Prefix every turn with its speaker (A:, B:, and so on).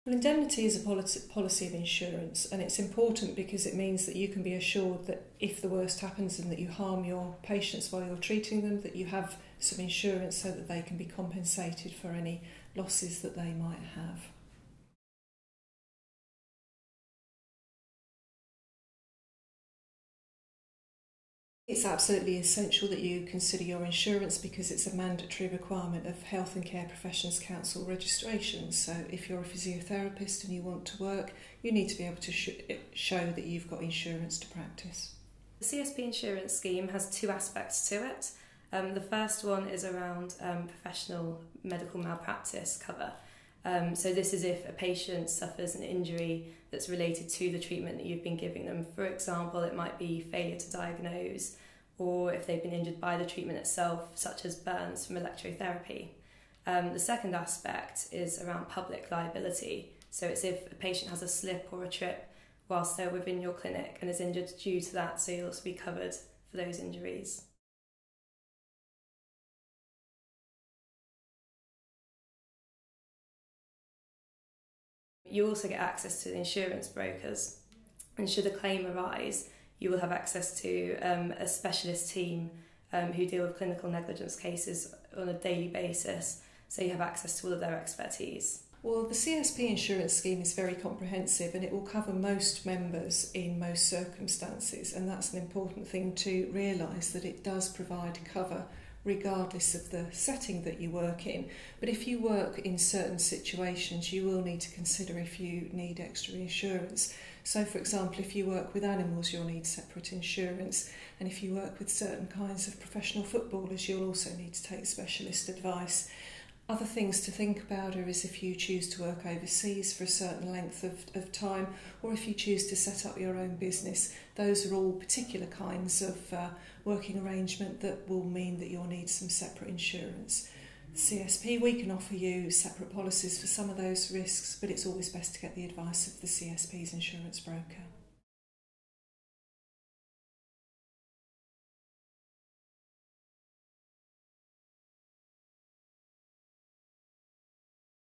A: Well, indemnity is a policy of insurance, and it's important because it means that you can be assured that if the worst happens and that you harm your patients while you're treating them, that you have some insurance so that they can be compensated for any losses that they might have. It's absolutely essential that you consider your insurance because it's a mandatory requirement of Health and Care Professions Council registration. So if you're a physiotherapist and you want to work, you need to be able to show that you've got insurance to practice.
B: The CSP insurance scheme has two aspects to it. The first one is around professional medical malpractice cover. So this is if a patient suffers an injury that's related to the treatment that you've been giving them. For example, it might be failure to diagnose, or if they've been injured by the treatment itself, such as burns from electrotherapy. The second aspect is around public liability. So it's if a patient has a slip or a trip whilst they're within your clinic and is injured due to that, so you'll also be covered for those injuries. You also get access to the insurance brokers, and should a claim arise, you will have access to a specialist team who deal with clinical negligence cases on a daily basis, so you have access to all of their expertise.
A: Well, the CSP insurance scheme is very comprehensive and it will cover most members in most circumstances, and that's an important thing to realise, that it does provide cover regardless of the setting that you work in. But if you work in certain situations, you will need to consider if you need extra insurance. So for example, if you work with animals, you'll need separate insurance, and if you work with certain kinds of professional footballers, you'll also need to take specialist advice. Other things to think about is if you choose to work overseas for a certain length of time, or if you choose to set up your own business. Those are all particular kinds of working arrangement that will mean that you'll need some separate insurance. CSP, we can offer you separate policies for some of those risks, but it's always best to get the advice of the CSP's insurance broker.